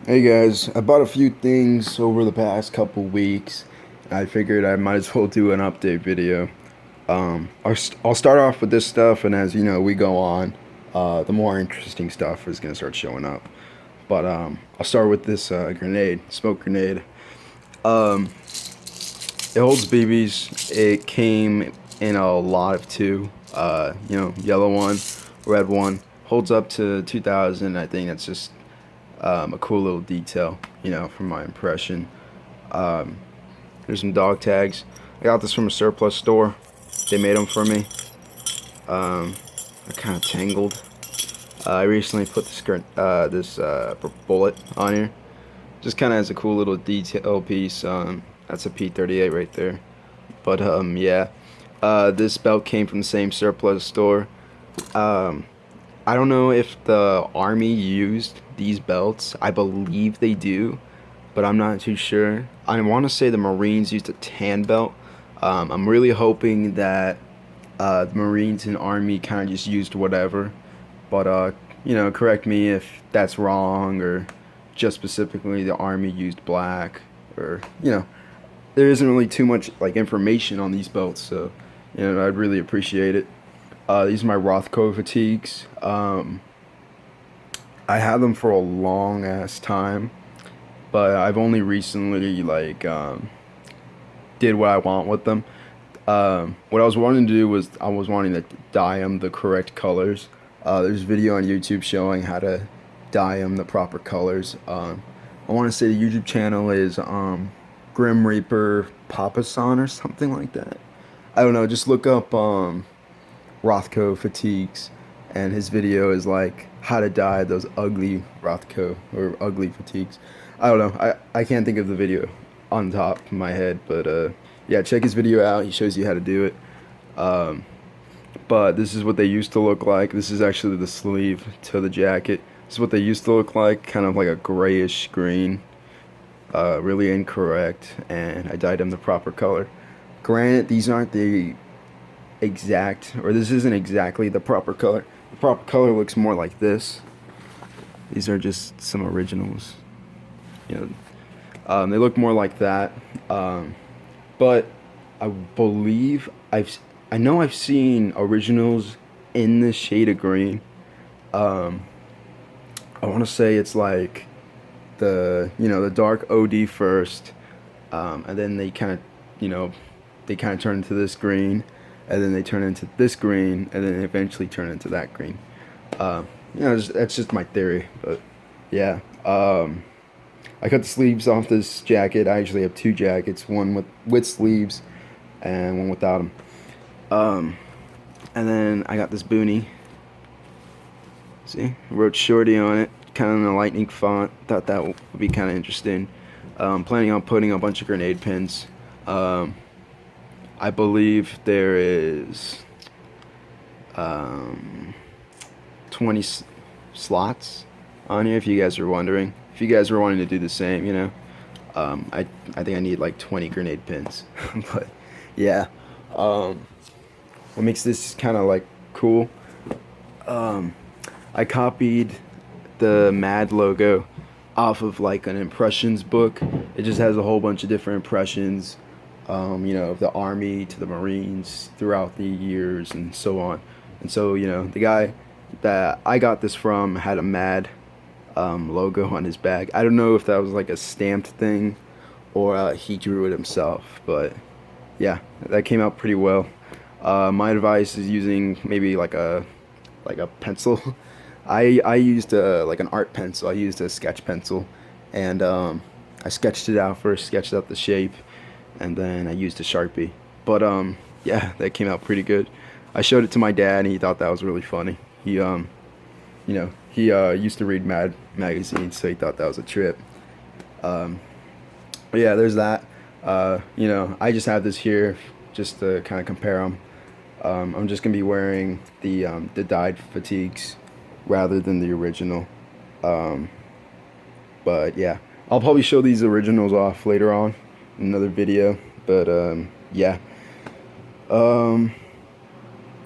Hey guys, I bought a few things over the past couple weeks. I figured I might as well do an update video. I'll start off with this stuff, and as you know, we go on, the more interesting stuff is gonna start showing up. But I'll start with this grenade, smoke grenade. Um, it holds BBs. It came in a lot of two. Yellow one, red one. Holds up to 2,000. I think that's just a cool little detail, from my impression. Um, there's some dog tags. I got this from a surplus store. They made them for me. They're kind of tangled. I recently put this bullet on here, just kind of as a cool little detail piece. That's a P38 right there. But yeah, this belt came from the same surplus store. Um, I don't know if the army used these belts. I believe they do, but I'm not too sure. I want to say the Marines used a tan belt. I'm really hoping that the Marines and Army kind of just used whatever. But correct me if that's wrong, or just specifically the Army used black, or there isn't really too much like information on these belts, so I'd really appreciate it. These are my Rothko fatigues. I had them for a long ass time, but I've only recently did what I want with them. What I was wanting to do was I was wanting to dye them the correct colors. There's a video on YouTube showing how to dye them the proper colors. I want to say the YouTube channel is Grim Reaper Papasan or something like that. I don't know. Just look up Rothko fatigues, and his video is like how to dye those ugly Rothko or ugly fatigues. I don't know. I can't think of the video on top of my head, but yeah, check his video out. He shows you how to do it. Um, but this is what they used to look like. This is actually the sleeve to the jacket. This is what they used to look like, kind of like a grayish green. Really incorrect, and I dyed them the proper color. Granted, these aren't the exact, or this isn't exactly the proper color. The proper color looks more like this. These are just some originals. You they look more like that. But I believe I know I've seen originals in this shade of green. Um, I want to say it's like the dark OD first, and then they kind of turn into this green, and then they turn into this green, and then eventually turn into that green. That's just my theory, but yeah. I cut the sleeves off this jacket. I actually have two jackets, one with sleeves and one without them. Um, and then I got this boonie. See, I wrote Shorty on it, kind of in a lightning font. Thought that would be kind of interesting. Planning on putting a bunch of grenade pins. Um, I believe there is um, 20 slots on here, if you guys are wondering. If you guys were wanting to do the same, I think I need like 20 grenade pins. But yeah, what makes this kind of like cool? Um, I copied the Mad logo off of like an impressions book. It just has a whole bunch of different impressions, of the Army to the Marines throughout the years and so on. And so, the guy that I got this from had a Mad logo on his bag. I don't know if that was like a stamped thing or he drew it himself, but yeah, that came out pretty well. My advice is using maybe like a pencil. I used like an art pencil. I used a sketch pencil, and I sketched it out first, sketched out the shape, and then I used a Sharpie. But yeah, that came out pretty good. I showed it to my dad, and he thought that was really funny. He used to read Mad magazine, so he thought that was a trip. Um, but yeah, there's that. I just have this here just to kind of compare them. I'm just gonna be wearing the dyed fatigues rather than the original. Um, but yeah, I'll probably show these originals off later on in another video. But yeah. Um,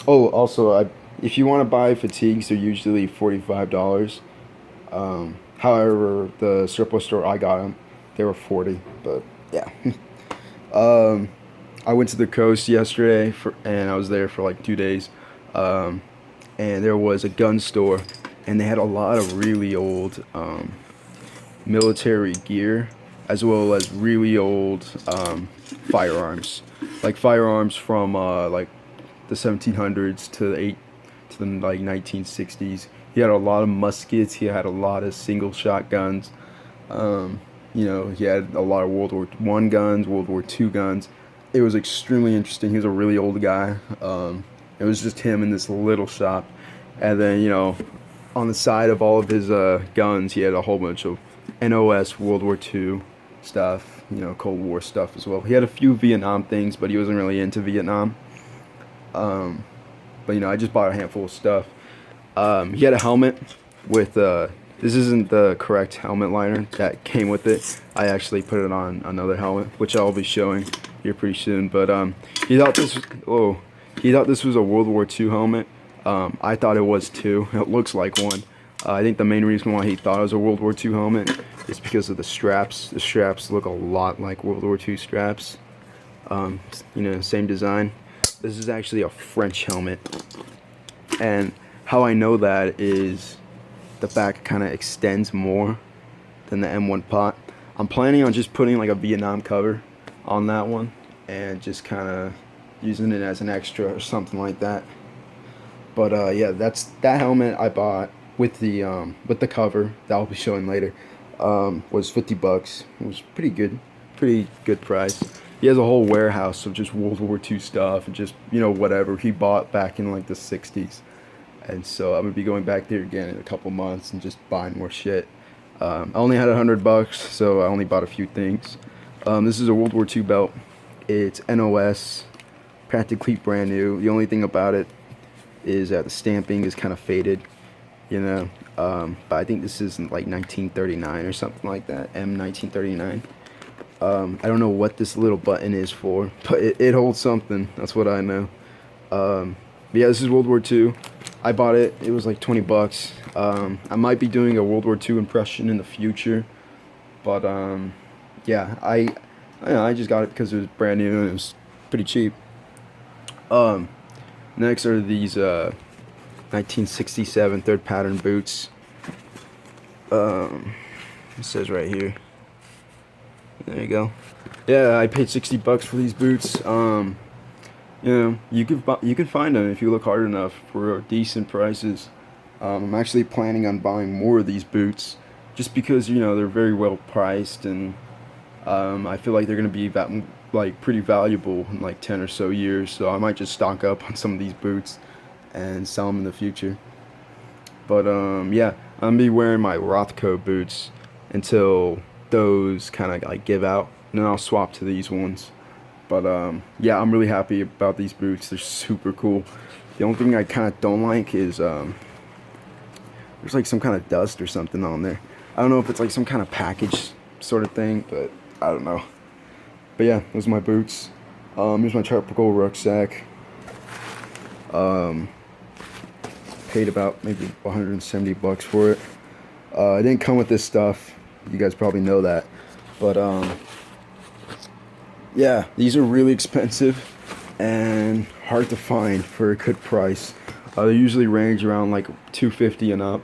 oh, also, if you want to buy fatigues, they're usually $45. However, the surplus store I got them, they were 40. But yeah, um, I went to the coast yesterday and I was there for like 2 days. Um, and there was a gun store, and they had a lot of really old military gear, as well as really old firearms, like firearms from like the 1700s to the like 1960s. He had a lot of muskets. He had a lot of single shotguns. He had a lot of World War I guns, World War II guns. It was extremely interesting. He was a really old guy. It was just him in this little shop, and then on the side of all of his guns, he had a whole bunch of NOS World War II stuff, Cold War stuff as well. He had a few Vietnam things, but he wasn't really into Vietnam. But I just bought a handful of stuff. He had a helmet with this isn't the correct helmet liner that came with it. I actually put it on another helmet, which I'll be showing here pretty soon. But he thought this was a World War II helmet. I thought it was too. It looks like one. I think the main reason why he thought it was a World War II helmet is because of the straps. The straps look a lot like World War II straps. Same design. This is actually a French helmet. And how I know that is the back kind of extends more than the M1 pot. I'm planning on just putting like a Vietnam cover on that one and just kind of using it as an extra or something like that. But yeah, that helmet I bought with the cover that I'll be showing later was $50. It was pretty good price. He has a whole warehouse of just World War II stuff and just whatever he bought back in like the 60s. And so I'm gonna be going back there again in a couple months and just buying more shit. I only had $100, so I only bought a few things. This is a World War II belt. It's NOS, practically brand new. The only thing about it is that the stamping is kind of faded, but I think this is like 1939 or something like that, M1939. I don't know what this little button is for, but it holds something. That's what I know. But yeah, this is World War II. I bought it. It was like $20. I might be doing a World War II impression in the future, but yeah, I just got it because it was brand new and it was pretty cheap. Next are these 1967 third pattern boots. It says right here. There you go. Yeah, I paid $60 for these boots. You can find them if you look hard enough for decent prices. I'm actually planning on buying more of these boots, just because they're very well priced, and I feel like they're gonna be pretty valuable in like 10 or so years. So I might just stock up on some of these boots and sell them in the future. But yeah, I'm gonna be wearing my Rothko boots until those kind of like give out, and then I'll swap to these ones. But yeah, I'm really happy about these boots. They're super cool. The only thing I kind of don't like is there's like some kind of dust or something on there. I don't know if it's like some kind of package sort of thing, but I don't know. But yeah, those are my boots. Here's my tropical rucksack. Paid about maybe $170 for it. It didn't come with this stuff. You guys probably know that. But yeah, these are really expensive and hard to find for a good price. They usually range around like $250 and up.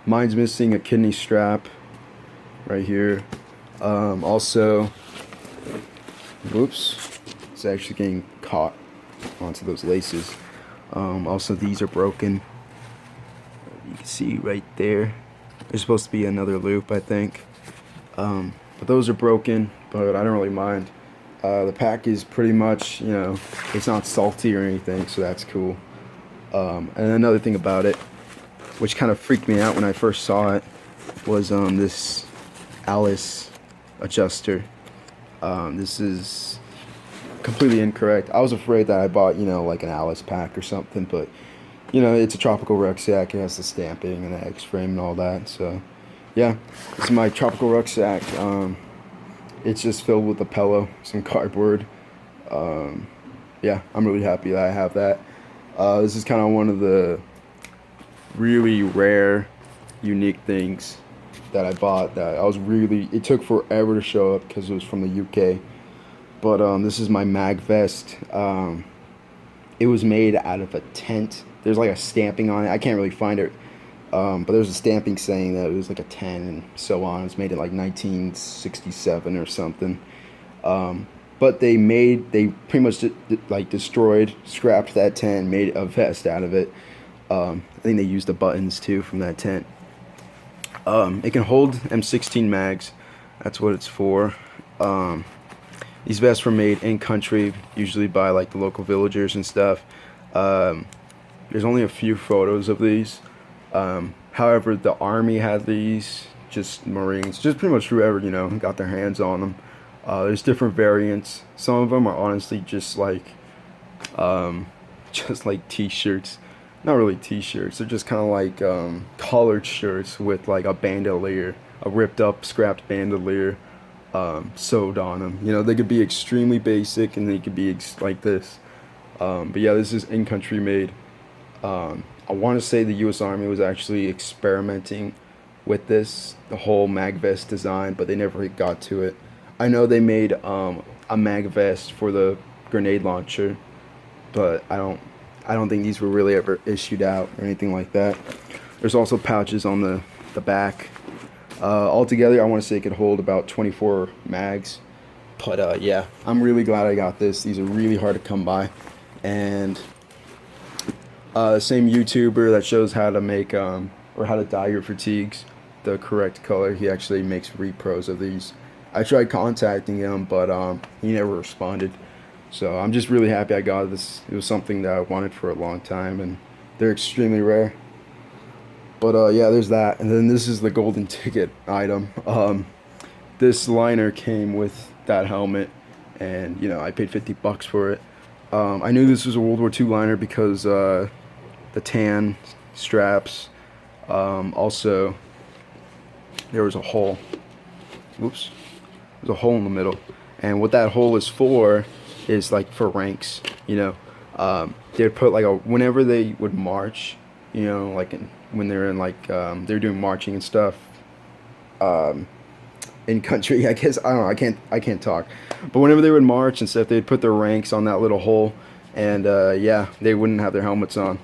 Mine's missing a kidney strap right here. Also, whoops, it's actually getting caught onto those laces. Also, these are broken. You can see right there. There's supposed to be another loop, I think. But those are broken, but I don't really mind. The pack is pretty much, it's not salty or anything, so that's cool. And another thing about it, which kind of freaked me out when I first saw it, was this Alice adjuster. This is completely incorrect. I was afraid that I bought, like an Alice pack or something, but it's a tropical rucksack. It has the stamping and the X-frame and all that. So yeah, this is my tropical rucksack. It's just filled with a pillow, some cardboard. Yeah, I'm really happy that I have that. This is kind of one of the really rare unique things that I bought that I was really, it took forever to show up because it was from the UK. But this is my Magfest. It was made out of a tent. There's like a stamping on it. I can't really find it. But there's a stamping saying that it was like a 10 and so on. It was made in like 1967 or something. But they pretty much like destroyed, scrapped that tent, made a vest out of it. I think they used the buttons too from that tent. It can hold M16 mags. That's what it's for. These vests were made in country, usually by like the local villagers and stuff. There's only a few photos of these. However, the army had these, just Marines, just pretty much whoever, you know, got their hands on them. There's different variants. Some of them are honestly just like t-shirts. Not really t-shirts. They're just kind of like collared shirts with like a bandolier, a ripped up, scrapped bandolier sewed on them. You know, they could be extremely basic and they could be like this. But yeah, this is in-country made. I want to say the U.S. Army was actually experimenting with this, the whole mag vest design, but they never got to it. I know they made a mag vest for the grenade launcher, but I don't think these were really ever issued out or anything like that. There's also pouches on the back. Altogether, I want to say it could hold about 24 mags. But yeah, I'm really glad I got this. These are really hard to come by. And the same YouTuber that shows how to make or how to dye your fatigues the correct color, he actually makes repros of these. I tried contacting him, but he never responded. So I'm just really happy I got this. It was something that I wanted for a long time, and they're extremely rare. But yeah, there's that. And then this is the golden ticket item. This liner came with that helmet, and you know, I paid $50 for it. I knew this was a World War II liner because the tan straps. Also, there was a hole. Oops. There's a hole in the middle. And what that hole is for is like for ranks, you know. They'd put like whenever they would march, you know, like when they're in like, they're doing marching and stuff, in country, I guess, I don't know, I can't talk. But whenever they would march and stuff, they'd put their ranks on that little hole, and yeah, they wouldn't have their helmets on.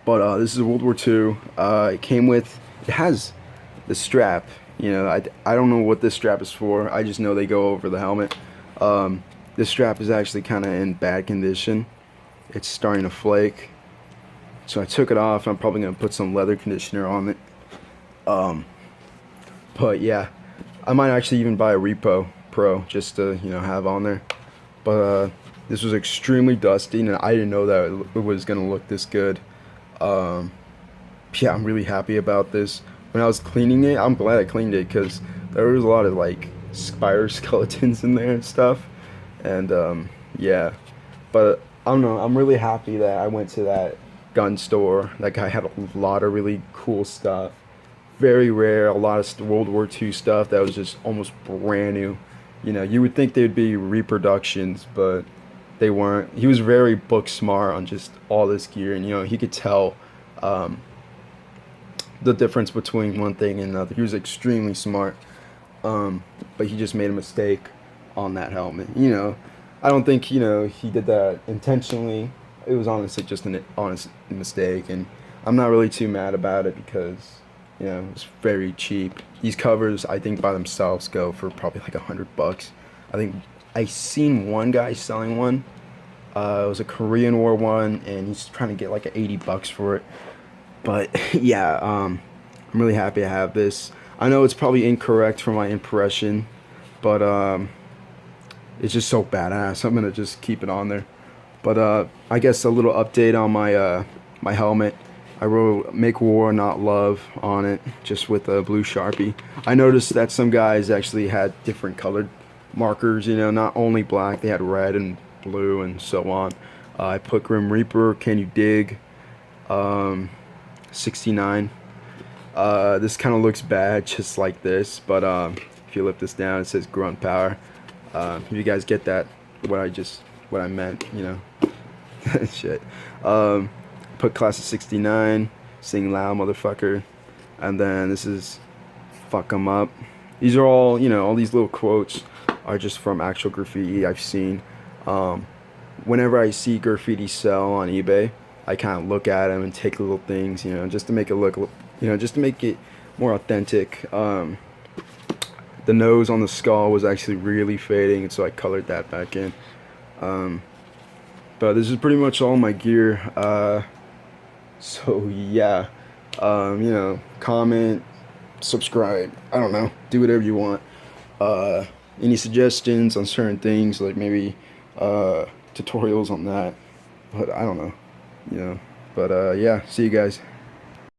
But this is World War II. It has the strap. You know, I don't know what this strap is for. I just know they go over the helmet. This strap is actually kind of in bad condition. It's starting to flake. So I took it off. I'm probably going to put some leather conditioner on it. But yeah, I might actually even buy a Repo Pro just to, you know, have on there. But this was extremely dusty, and I didn't know that it was going to look this good. Yeah, I'm really happy about this. When I was cleaning it, I'm glad I cleaned it because there was a lot of like spider skeletons in there and stuff. And yeah, but I don't know, I'm really happy that I went to that gun store. That guy had a lot of really cool stuff. Very rare, a lot of World War II stuff that was just almost brand new. You know, you would think they'd be reproductions, but they weren't. He was very book smart on just all this gear, and you know, he could tell the difference between one thing and another. He was extremely smart, but he just made a mistake on that helmet. You know, I don't think, you know, he did that intentionally. It was honestly just an honest mistake, and I'm not really too mad about it because, you know, it's very cheap. These covers, I think, by themselves go for probably like $100. I think I seen one guy selling one. It was a Korean War one, and he's trying to get like $80 for it. But yeah, I'm really happy I have this. I know it's probably incorrect for my impression, but it's just so badass. I'm gonna just keep it on there. But I guess a little update on my my helmet. I wrote "Make War, Not Love" on it, just with a blue Sharpie. I noticed that some guys actually had different colored markers. You know, not only black, they had red and blue and so on. I put Grim Reaper, Can You Dig? 69. This kind of looks bad just like this, but if you lift this down, it says Grunt Power. If you guys get that, what I meant, you know. Shit. Put Class of 69, Sing Loud Motherfucker. And then this is fuck 'em up. These are all, you know, all these little quotes are just from actual graffiti I've seen. Whenever I see graffiti sell on eBay, I kind of look at them and take little things, you know, just to make it look, you know, just to make it more authentic. The nose on the skull was actually really fading, and so I colored that back in. But this is pretty much all my gear. So yeah, you know, comment, subscribe. I don't know, do whatever you want. Any suggestions on certain things, like maybe tutorials on that, but I don't know, you know. But yeah, see you guys.